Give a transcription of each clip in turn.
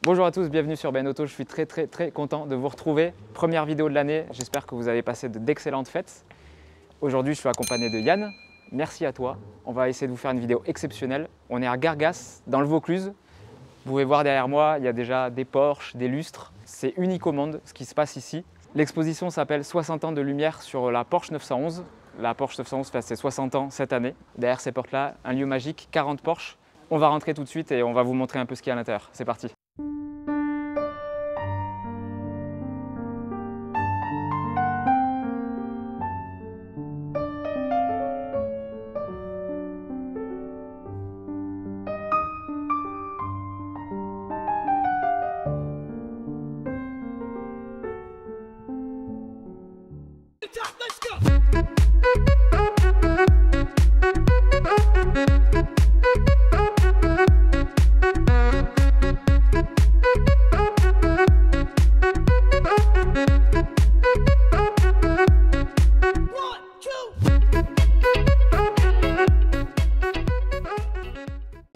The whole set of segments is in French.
Bonjour à tous, bienvenue sur Ben Auto. Je suis très content de vous retrouver. Première vidéo de l'année, j'espère que vous avez passé d'excellentes fêtes. Aujourd'hui, je suis accompagné de Yann. Merci à toi. On va essayer de vous faire une vidéo exceptionnelle. On est à Gargas, dans le Vaucluse. Vous pouvez voir derrière moi, il y a déjà des Porsche, des lustres. C'est unique au monde ce qui se passe ici. L'exposition s'appelle 60 ans de lumière sur la Porsche 911. La Porsche 911 fait ses 60 ans cette année. Derrière ces portes-là, un lieu magique, 40 Porsche. On va rentrer tout de suite et on va vous montrer un peu ce qu'il y a à l'intérieur. C'est parti.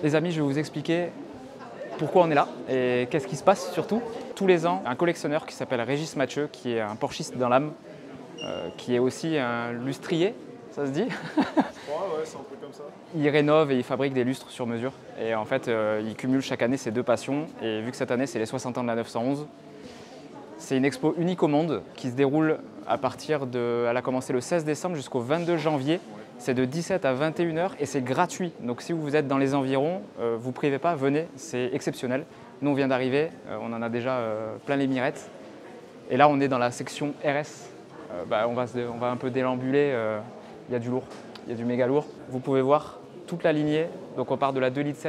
Les amis, je vais vous expliquer pourquoi on est là et qu'est-ce qui se passe surtout. Tous les ans, un collectionneur qui s'appelle Régis Mathieu, qui est un porschiste dans l'âme, qui est aussi un lustrier, ça se dit? Ouais, c'est un peu comme ça. Il rénove et il fabrique des lustres sur mesure. Et en fait, il cumule chaque année ces deux passions. Et vu que cette année, c'est les 60 ans de la 911, c'est une expo unique au monde qui se déroule à partir de... Elle a commencé le 16 décembre jusqu'au 22 janvier. C'est de 17 à 21 h et c'est gratuit. Donc si vous êtes dans les environs, vous ne privez pas, venez, c'est exceptionnel. Nous, on vient d'arriver, on en a déjà plein les mirettes. Et là, on est dans la section RS. On va un peu déambuler, il y a du lourd, il y a du méga lourd. Vous pouvez voir toute la lignée. Donc on part de la 2,7 litres,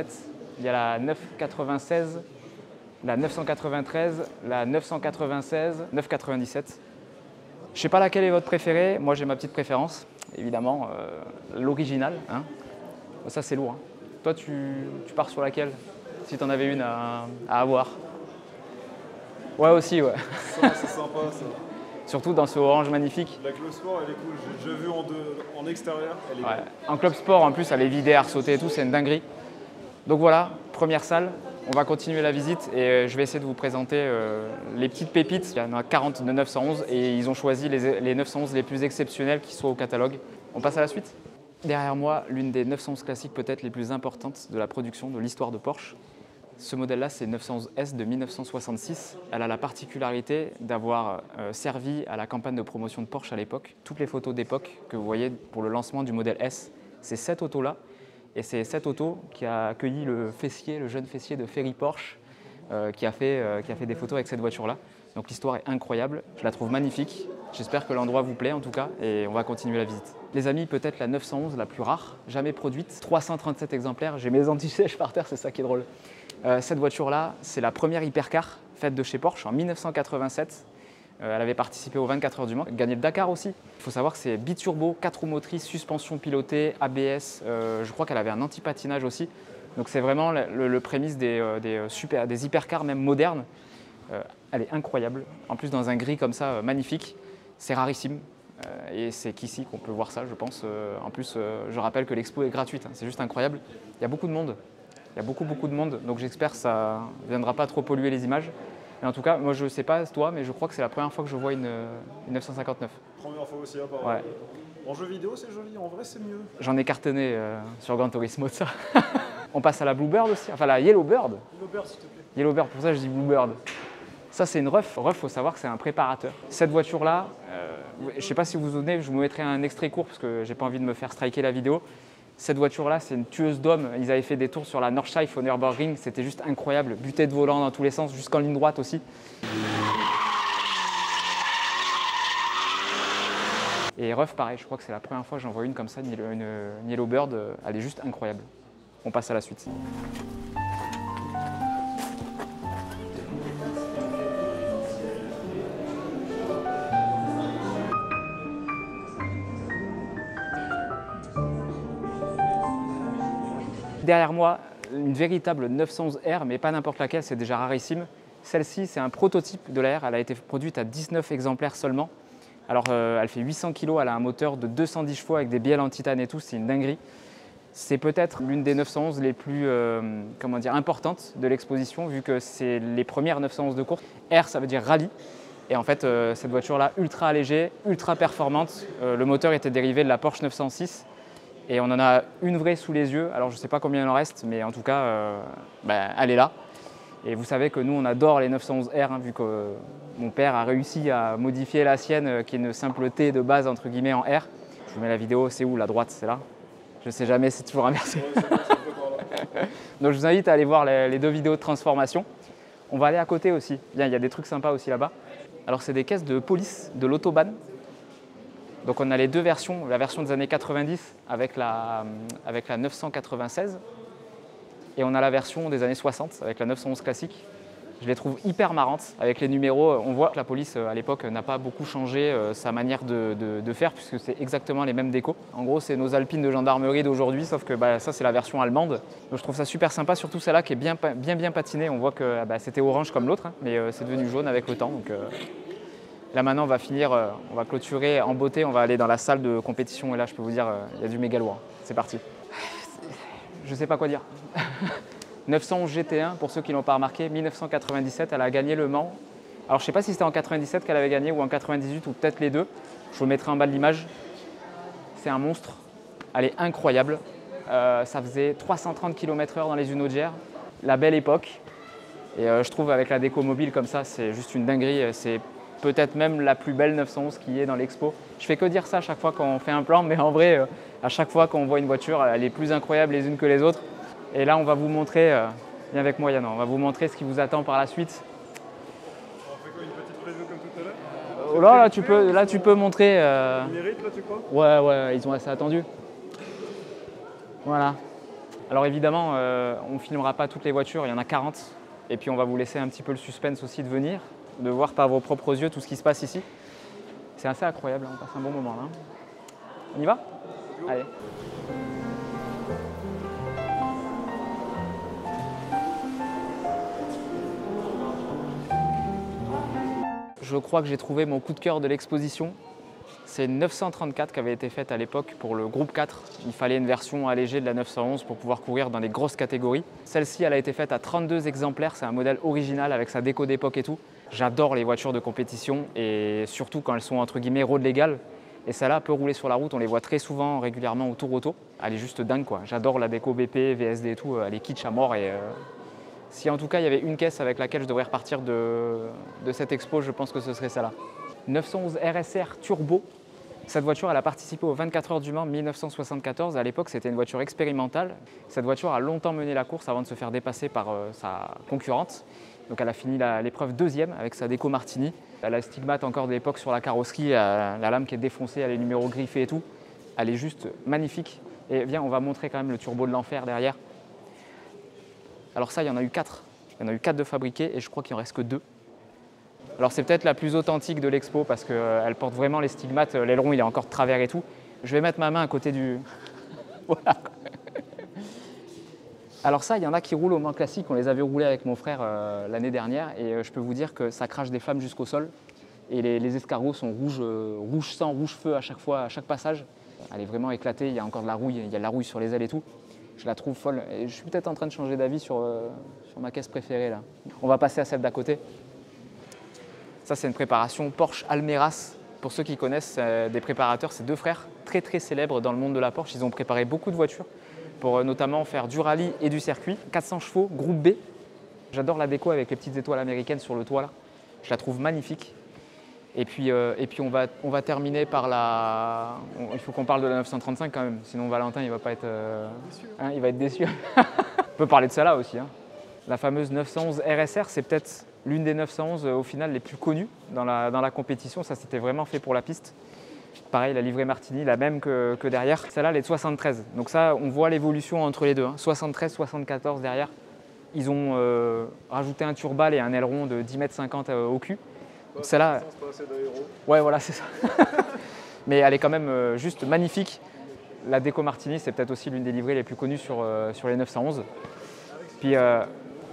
il y a la 996, la 993, la 996, 997. Je ne sais pas laquelle est votre préférée, moi j'ai ma petite préférence. Évidemment, l'original. Hein. Ça, c'est lourd. Hein. Toi, tu pars sur laquelle? Si tu en avais une à avoir. Ouais, aussi, ouais. Ça, c'est sympa, ça. Surtout dans ce orange magnifique. La Club Sport, elle est cool. J'ai déjà vu en extérieur. Elle est cool. En Club Sport, en plus, elle est vidée, à ressauter et tout. C'est une dinguerie. Donc voilà, première salle. On va continuer la visite et je vais essayer de vous présenter les petites pépites. Il y en a 40 de 911 et ils ont choisi les 911 les plus exceptionnels qui soient au catalogue. On passe à la suite. Derrière moi, l'une des 911 classiques peut-être les plus importantes de la production, de l'histoire de Porsche. Ce modèle-là, c'est 911S de 1966. Elle a la particularité d'avoir servi à la campagne de promotion de Porsche à l'époque. Toutes les photos d'époque que vous voyez pour le lancement du modèle S, c'est cette auto-là. Et c'est cette auto qui a accueilli le jeune fessier de Ferry Porsche, qui a fait des photos avec cette voiture-là. Donc l'histoire est incroyable, je la trouve magnifique. J'espère que l'endroit vous plaît en tout cas et on va continuer la visite. Les amis, peut-être la 911 la plus rare, jamais produite, 337 exemplaires. J'ai mes anti-sèches par terre, c'est ça qui est drôle. Cette voiture-là, c'est la première hypercar faite de chez Porsche en 1987. Elle avait participé aux 24 heures du Mans, gagné le Dakar aussi. Il faut savoir que c'est biturbo, 4 roues motrices, suspension pilotée, ABS. Je crois qu'elle avait un anti-patinage aussi. Donc c'est vraiment le prémisse des hypercars même modernes. Elle est incroyable. En plus dans un gris comme ça, magnifique. C'est rarissime. Et c'est qu'ici qu'on peut voir ça, je pense. En plus, je rappelle que l'expo est gratuite. Hein. C'est juste incroyable. Il y a beaucoup de monde. Il y a beaucoup de monde. Donc j'espère que ça ne viendra pas trop polluer les images. Mais en tout cas, moi je ne sais pas toi, mais je crois que c'est la première fois que je vois une 959. Première fois aussi, apparemment. Ouais. En jeu vidéo, c'est joli. En vrai, c'est mieux. J'en ai cartonné sur Gran Turismo de ça. On passe à la Bluebird aussi, enfin la Yellowbird. Yellowbird, s'il te plaît. Yellowbird, pour ça je dis Bluebird. Ça c'est une RUF. RUF, il faut savoir que c'est un préparateur. Cette voiture-là, je ne sais pas si vous vous souvenez, je vous mettrai un extrait court parce que j'ai pas envie de me faire striker la vidéo. Cette voiture-là, c'est une tueuse d'hommes. Ils avaient fait des tours sur la Nordschleife au Nürburgring. C'était juste incroyable. Butée de volant dans tous les sens, jusqu'en ligne droite aussi. Et RUF, pareil, je crois que c'est la première fois que j'en vois une comme ça, une Yellowbird. Elle est juste incroyable. On passe à la suite. Derrière moi, une véritable 911R, mais pas n'importe laquelle, c'est déjà rarissime. Celle-ci, c'est un prototype de la R, elle a été produite à 19 exemplaires seulement. Alors, elle fait 800 kg, elle a un moteur de 210 chevaux avec des bielles en titane et tout, c'est une dinguerie. C'est peut-être l'une des 911 les plus comment dire, importantes de l'exposition, vu que c'est les premières 911 de course. R, ça veut dire rallye. Et en fait, cette voiture-là, ultra allégée, ultra performante. Le moteur était dérivé de la Porsche 906. Et on en a une vraie sous les yeux. Alors, je ne sais pas combien il en reste, mais en tout cas, elle est là. Et vous savez que nous, on adore les 911R, hein, vu que mon père a réussi à modifier la sienne, qui est une simple T de base, entre guillemets, en R. Je vous mets la vidéo, c'est où? La droite, c'est là. Je ne sais jamais, c'est toujours inversé. Donc je vous invite à aller voir les 2 vidéos de transformation. On va aller à côté aussi. Bien, il y a des trucs sympas aussi là-bas. Alors c'est des caisses de police de l'autobahn. Donc on a les 2 versions, la version des années 90 avec la 996 et on a la version des années 60 avec la 911 classique. Je les trouve hyper marrantes avec les numéros. On voit que la police à l'époque n'a pas beaucoup changé sa manière de faire puisque c'est exactement les mêmes décos. En gros, c'est nos Alpines de gendarmerie d'aujourd'hui, sauf que ça c'est la version allemande. Donc je trouve ça super sympa, surtout celle-là qui est bien patinée. On voit que c'était orange comme l'autre, hein, mais c'est devenu jaune avec le temps. Donc, là maintenant on va finir, on va clôturer en beauté, on va aller dans la salle de compétition et là je peux vous dire, il y a du méga lourd. C'est parti. Je sais pas quoi dire. 911 GT1, pour ceux qui ne l'ont pas remarqué, 1997, elle a gagné Le Mans. Alors je ne sais pas si c'était en 97 qu'elle avait gagné ou en 98 ou peut-être les deux. Je vous le mettrai en bas de l'image. C'est un monstre. Elle est incroyable. Ça faisait 330 km/h dans les Uno-GR. La belle époque. Et je trouve avec la déco mobile comme ça, c'est juste une dinguerie. C'est peut-être même la plus belle 911 qui est dans l'expo. Je fais que dire ça à chaque fois qu'on fait un plan, mais en vrai, à chaque fois qu'on voit une voiture, elle est plus incroyable les unes que les autres. Et là, on va vous montrer, viens avec moi Yann, on va vous montrer ce qui vous attend par la suite. On fait quoi, une petite preview comme tout à l'heure? Oh là, tu peux montrer. Ils méritent là, tu crois? Ouais, ils ont assez attendu. Voilà. Alors évidemment, on ne filmera pas toutes les voitures, il y en a 40. Et puis on va vous laisser un petit peu le suspense aussi de venir, de voir par vos propres yeux tout ce qui se passe ici. C'est assez incroyable, on passe un bon moment là. On y va? Allez. Je crois que j'ai trouvé mon coup de cœur de l'exposition. C'est une 934 qui avait été faite à l'époque pour le groupe 4. Il fallait une version allégée de la 911 pour pouvoir courir dans les grosses catégories. Celle-ci, elle a été faite à 32 exemplaires. C'est un modèle original avec sa déco d'époque et tout. J'adore les voitures de compétition et surtout quand elles sont entre guillemets road légales. Et celle-là peut rouler sur la route. On les voit très souvent, régulièrement au tour auto. Elle est juste dingue quoi. J'adore la déco BP, VSD et tout. Elle est kitsch à mort et si en tout cas il y avait une caisse avec laquelle je devrais repartir de cette expo, je pense que ce serait celle-là. 911 RSR Turbo. Cette voiture, elle a participé aux 24 heures du Mans 1974. À l'époque, c'était une voiture expérimentale. Cette voiture a longtemps mené la course avant de se faire dépasser par sa concurrente. Donc elle a fini l'épreuve 2e avec sa déco Martini. Elle a le stigmate encore de l'époque sur la carrosserie, la lame qui est défoncée, elle a les numéros griffés et tout. Elle est juste magnifique. Et viens, on va montrer quand même le turbo de l'enfer derrière. Alors ça, il y en a eu 4. Il y en a eu 4 de fabriqués et je crois qu'il en reste que 2. Alors c'est peut-être la plus authentique de l'expo parce qu'elle porte vraiment les stigmates, l'aileron il est encore de travers et tout. Je vais mettre ma main à côté du... Voilà. Alors ça, il y en a qui roulent au Mans classique, on les avait roulés avec mon frère l'année dernière et je peux vous dire que ça crache des flammes jusqu'au sol. Et les escargots sont rouge sang, rouge feu à chaque fois, à chaque passage. Elle est vraiment éclatée, il y a encore de la rouille, il y a de la rouille sur les ailes et tout. Je la trouve folle et je suis peut-être en train de changer d'avis sur ma caisse préférée là. On va passer à celle d'à côté. Ça, c'est une préparation Porsche Almeras. Pour ceux qui connaissent des préparateurs, c'est 2 frères très très célèbres dans le monde de la Porsche. Ils ont préparé beaucoup de voitures pour notamment faire du rallye et du circuit. 400 chevaux, groupe B. J'adore la déco avec les petites étoiles américaines sur le toit là. Je la trouve magnifique. Et puis on va terminer par la... Il faut qu'on parle de la 935 quand même, sinon Valentin il va pas être... Hein, il va être déçu. On peut parler de celle-là aussi. Hein. La fameuse 911 RSR, c'est peut-être l'une des 911 au final les plus connues dans la compétition. Ça, c'était vraiment fait pour la piste. Pareil, la livrée Martini, la même que derrière. Celle-là, elle est de 73. Donc ça, on voit l'évolution entre les deux. Hein. 73, 74 derrière. Ils ont rajouté un turbal et un aileron de 10,50 m au cul. Celle-là... Ouais, voilà, c'est ça. Mais elle est quand même juste magnifique. La déco Martini, c'est peut-être aussi l'une des livrées les plus connues sur les 911. Puis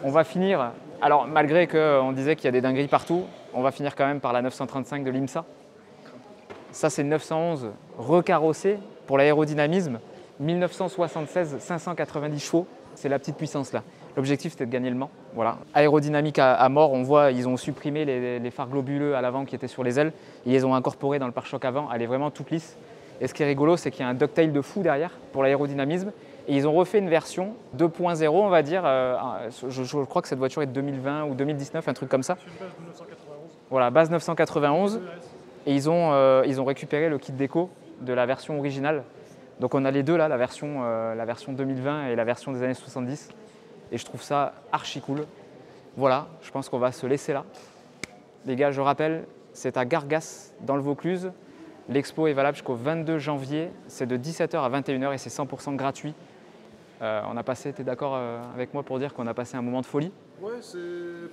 on va finir... Alors, malgré qu'on disait qu'il y a des dingueries partout, on va finir quand même par la 935 de l'IMSA. Ça, c'est une 911 recarrossée pour l'aérodynamisme. 1976, 590 chevaux, c'est la petite puissance là. L'objectif c'était de gagner le Mans. Voilà. Aérodynamique à mort, on voit ils ont supprimé les phares globuleux à l'avant qui étaient sur les ailes et ils les ont incorporés dans le pare-choc avant, elle est vraiment toute lisse. Et ce qui est rigolo, c'est qu'il y a un ducktail de fou derrière pour l'aérodynamisme. Et ils ont refait une version 2.0, on va dire. Je crois que cette voiture est de 2020 ou 2019, un truc comme ça. Sur une base de 991. Voilà, base 991. Et ils ont récupéré le kit déco de la version originale. Donc on a les deux là, la version 2020 et la version des années 70. Et je trouve ça archi cool. Voilà, je pense qu'on va se laisser là. Les gars, je rappelle, c'est à Gargas, dans le Vaucluse. L'expo est valable jusqu'au 22 janvier. C'est de 17h à 21h et c'est 100% gratuit. On a passé, tu es d'accord avec moi pour dire qu'on a passé un moment de folie? Ouais, c'est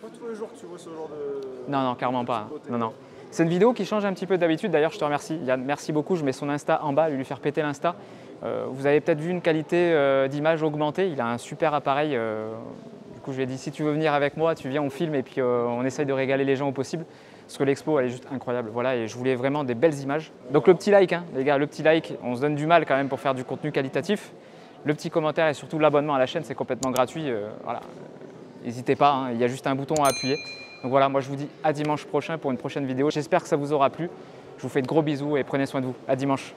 pas tous les jours que tu vois ce genre de... Non, clairement pas. Non, non. C'est une vidéo qui change un petit peu d'habitude. D'ailleurs, je te remercie. Yann, merci beaucoup. Je mets son Insta en bas, lui faire péter l'Insta. Vous avez peut-être vu une qualité d'image augmentée. Il a un super appareil. Du coup, je lui ai dit, si tu veux venir avec moi, tu viens, on filme et puis on essaye de régaler les gens au possible. Parce que l'expo, elle est juste incroyable. Voilà, et je voulais vraiment des belles images. Donc le petit like, hein, les gars, le petit like. On se donne du mal quand même pour faire du contenu qualitatif. Le petit commentaire et surtout l'abonnement à la chaîne, c'est complètement gratuit. Voilà. N'hésitez pas, hein, il y a juste un bouton à appuyer. Donc voilà, moi je vous dis à dimanche prochain pour une prochaine vidéo. J'espère que ça vous aura plu. Je vous fais de gros bisous et prenez soin de vous. À dimanche.